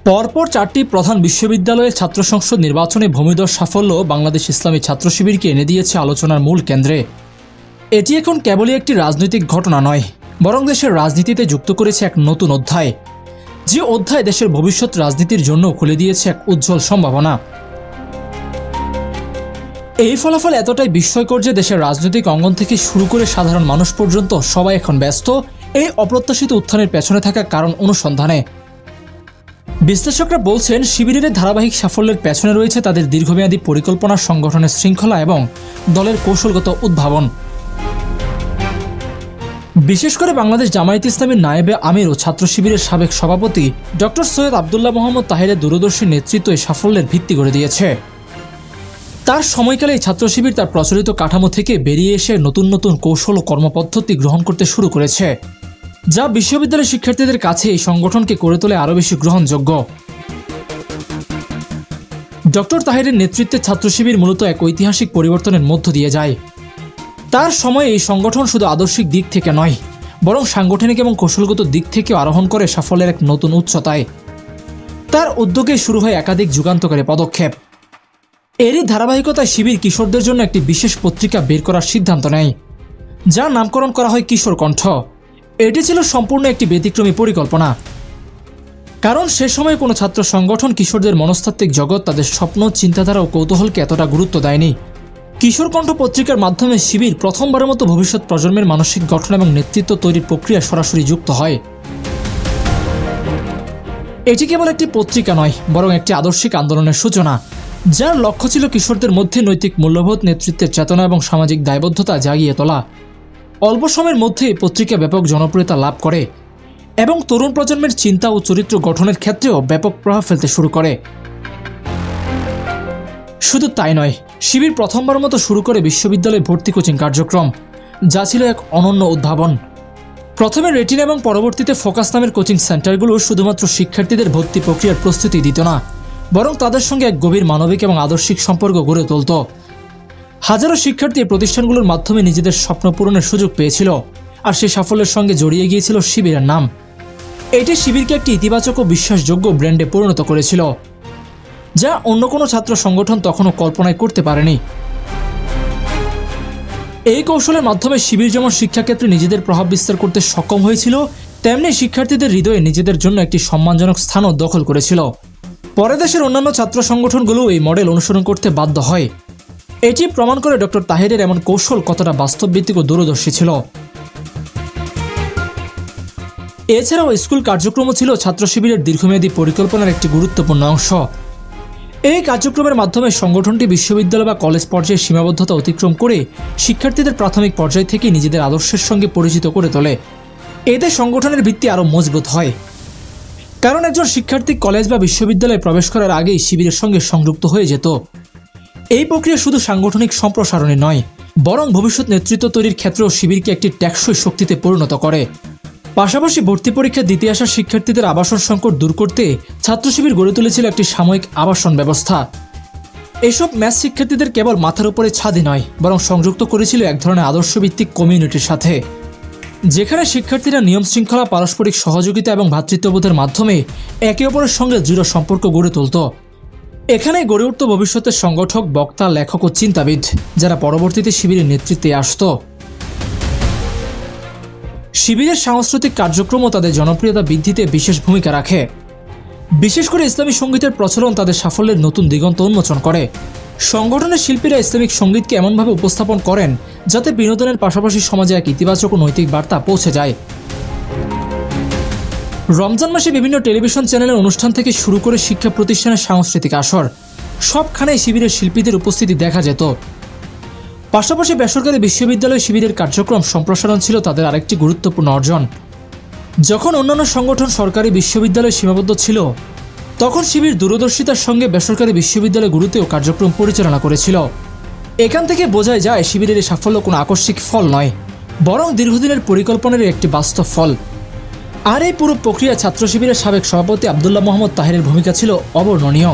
পরপর 4টি প্রধান বিশ্ববিদ্যালয়ের ছাত্র সংসদ নির্বাচনে ভূমিধস সাফল্য বাংলাদেশ ইসলামী ছাত্র শিবিরকে এনে দিয়েছে আলোচনার মূল কেন্দ্রে। এটি এখন কেবলই একটি রাজনৈতিক ঘটনা নয়, বরং দেশের রাজনীতিতে যুক্ত করেছে এক নতুন অধ্যায়, যে অধ্যায় দেশের ভবিষ্যৎ রাজনীতির জন্য খুলে দিয়েছে এক উজ্জ্বল সম্ভাবনা। এই ফলাফল এতটাই বিস্ময়কর যে দেশের রাজনৈতিক অঙ্গন থেকে শুরু করে সাধারণ মানুষ পর্যন্ত সবাই এখন ব্যস্ত এই অপ্রত্যাশিত উত্থানের পেছনে থাকা কারণ অনুসন্ধানে। বিশ্লেষকরা বলছেন, শিবিরের ধারাবাহিক সাফল্যের পেছনে রয়েছে তাদের দীর্ঘমেয়াদী পরিকল্পনা, সংগঠনের শৃঙ্খলা এবং দলের কৌশলগত উদ্ভাবন। বিশেষ করে বাংলাদেশ জামায়াত ইসলামীর নায়েবে আমির ও ছাত্র শিবিরের সাবেক সভাপতি ডক্টর সৈয়দ আবদুল্লাহ মোহাম্মদ তাহেরের দূরদর্শী নেতৃত্ব এই সাফল্যের ভিত্তি করে দিয়েছে। তার সময়কালেই ছাত্র শিবির তার প্রচলিত কাঠামো থেকে বেরিয়ে এসে নতুন নতুন কৌশল ও কর্মপদ্ধতি গ্রহণ করতে শুরু করেছে, যা বিশ্ববিদ্যালয়ের শিক্ষার্থীদের কাছে এই সংগঠনকে করে তোলে আরও বেশি গ্রহণযোগ্য। ডক্টর তাহেরের নেতৃত্বে ছাত্র শিবির মূলত এক ঐতিহাসিক পরিবর্তনের মধ্য দিয়ে যায়। তার সময়ে এই সংগঠন শুধু আদর্শিক দিক থেকে নয়, বরং সাংগঠনিক এবং কৌশলগত দিক থেকেও আরোহণ করে সাফল্যের এক নতুন উচ্চতায়। তার উদ্যোগে শুরু হয় একাধিক যুগান্তকারী পদক্ষেপ। এরই ধারাবাহিকতায় শিবির কিশোরদের জন্য একটি বিশেষ পত্রিকা বের করার সিদ্ধান্ত নেয়, যার নামকরণ করা হয় কিশোর কণ্ঠ। এটি ছিল সম্পূর্ণ একটি ব্যতিক্রমী পরিকল্পনা, কারণ সে সময় কোনো ছাত্র সংগঠন কিশোরদের মনস্তাত্ত্বিক জগৎ, তাদের স্বপ্ন, চিন্তাধারা ও কৌতূহলকে এতটা গুরুত্ব দেয়নি। কিশোর কণ্ঠ পত্রিকার মাধ্যমে শিবির প্রথমবারের মতো ভবিষ্যৎ প্রজন্মের মানসিক গঠন এবং নেতৃত্ব তৈরির প্রক্রিয়া সরাসরি যুক্ত হয়। এটি কেবল একটি পত্রিকা নয়, বরং একটি আদর্শিক আন্দোলনের সূচনা, যার লক্ষ্য ছিল কিশোরদের মধ্যে নৈতিক মূল্যবোধ, নেতৃত্বের চেতনা এবং সামাজিক দায়বদ্ধতা জাগিয়ে তোলা। অল্প সময়ের মধ্যে এই পত্রিকা ব্যাপক জনপ্রিয়তা লাভ করে এবং তরুণ প্রজন্মের চিন্তা ও চরিত্র গঠনের ক্ষেত্রেও ব্যাপক প্রভাব ফেলতে শুরু করে। শুধু তাই নয়, শিবির প্রথমবার মতো শুরু করে বিশ্ববিদ্যালয়ে ভর্তি কোচিং কার্যক্রম, যা ছিল এক অনন্য উদ্ভাবন। প্রথমে রেটিনা এবং পরবর্তীতে ফোকাস নামের কোচিং সেন্টারগুলো শুধুমাত্র শিক্ষার্থীদের ভর্তি প্রক্রিয়ার প্রস্তুতি দিত না, বরং তাদের সঙ্গে এক গভীর মানবিক এবং আদর্শিক সম্পর্ক গড়ে তুলত। হাজারো শিক্ষার্থী এই প্রতিষ্ঠানগুলোর মাধ্যমে নিজেদের স্বপ্ন পূরণের সুযোগ পেয়েছিল, আর সেই সাফল্যের সঙ্গে জড়িয়ে গিয়েছিল শিবিরের নাম। এটি শিবিরকে একটি ইতিবাচক ও বিশ্বাসযোগ্য ব্র্যান্ডে পরিণত করেছিল, যা অন্য কোনো ছাত্র সংগঠন তখনও কল্পনায় করতে পারেনি। এই কৌশলের মাধ্যমে শিবির যেমন শিক্ষাক্ষেত্রে নিজেদের প্রভাব বিস্তার করতে সক্ষম হয়েছিল, তেমনি শিক্ষার্থীদের হৃদয়ে নিজেদের জন্য একটি সম্মানজনক স্থানও দখল করেছিল। পরে দেশের অন্যান্য ছাত্র সংগঠনগুলো এই মডেল অনুসরণ করতে বাধ্য হয়। এটি প্রমাণ করে ডক্টর তাহেরের এমন কৌশল কতটা বাস্তবভিত্তিক ও দূরদর্শী ছিল। এছাড়াও স্কুল কার্যক্রমও ছিল ছাত্র শিবিরের দীর্ঘমেয়াদী পরিকল্পনার একটি গুরুত্বপূর্ণ অংশ। এই কার্যক্রমের মাধ্যমে সংগঠনটি বিশ্ববিদ্যালয় বা কলেজ পর্যায়ে সীমাবদ্ধতা অতিক্রম করে শিক্ষার্থীদের প্রাথমিক পর্যায় থেকে নিজেদের আদর্শের সঙ্গে পরিচিত করে তোলে। এতে সংগঠনের ভিত্তি আরও মজবুত হয়, কারণ একজন শিক্ষার্থী কলেজ বা বিশ্ববিদ্যালয়ে প্রবেশ করার আগেই শিবিরের সঙ্গে সংযুক্ত হয়ে যেত। এই প্রক্রিয়া শুধু সাংগঠনিক সম্প্রসারণে নয়, বরং ভবিষ্যৎ নেতৃত্ব তৈরির ক্ষেত্রেও শিবিরকে একটি টেকসই শক্তিতে পরিণত করে। পাশাপাশি ভর্তি পরীক্ষা দিতে আসা শিক্ষার্থীদের আবাসন সংকট দূর করতে ছাত্র শিবির গড়ে তুলেছিল একটি সাময়িক আবাসন ব্যবস্থা। এসব ম্যাথ শিক্ষার্থীদের কেবল মাথার উপরে ছাদই নয়, বরং সংযুক্ত করেছিল এক ধরনের আদর্শভিত্তিক কমিউনিটির সাথে, যেখানে শিক্ষার্থীরা নিয়ম শৃঙ্খলা, পারস্পরিক সহযোগিতা এবং ভ্রাতৃত্ববোধের মাধ্যমে একে অপরের সঙ্গে দৃঢ় সম্পর্ক গড়ে তুলত। এখানে গড়ে উঠত ভবিষ্যতের সংগঠক, বক্তা, লেখক ও চিন্তাবিদ, যারা পরবর্তীতে শিবিরের নেতৃত্বে আসত। শিবিরের সাংস্কৃতিক কার্যক্রমও তাদের জনপ্রিয়তা বৃদ্ধিতে বিশেষ ভূমিকা রাখে। বিশেষ করে ইসলামী সঙ্গীতের প্রচলন তাদের সাফল্যের নতুন দিগন্ত উন্মোচন করে। সংগঠনের শিল্পীরা ইসলামিক সঙ্গীতকে এমনভাবে উপস্থাপন করেন যাতে বিনোদনের পাশাপাশি সমাজে এক ইতিবাচক ও নৈতিক বার্তা পৌঁছে যায়। রমজান মাসে বিভিন্ন টেলিভিশন চ্যানেলের অনুষ্ঠান থেকে শুরু করে শিক্ষা প্রতিষ্ঠানের সাংস্কৃতিক আসর, সবখানেই শিবিরের শিল্পীদের উপস্থিতি দেখা যেত। পাশাপাশি বেসরকারি বিশ্ববিদ্যালয় শিবিরের কার্যক্রম সম্প্রসারণ ছিল তাদের আরেকটি গুরুত্বপূর্ণ অর্জন। যখন অন্যান্য সংগঠন সরকারি বিশ্ববিদ্যালয়ে সীমাবদ্ধ ছিল, তখন শিবির দূরদর্শিতার সঙ্গে বেসরকারি বিশ্ববিদ্যালয়গুলোতেও কার্যক্রম পরিচালনা করেছিল। এখান থেকে বোঝাই যায় শিবিরের এই সাফল্য কোনো আকস্মিক ফল নয়, বরং দীর্ঘদিনের পরিকল্পনার একটি বাস্তব ফল। আর এই পুরো প্রক্রিয়া ছাত্র শিবিরের সাবেক সভাপতি আবদুল্লাহ মোহাম্মদ তাহেরের ভূমিকা ছিল অবর্ণনীয়।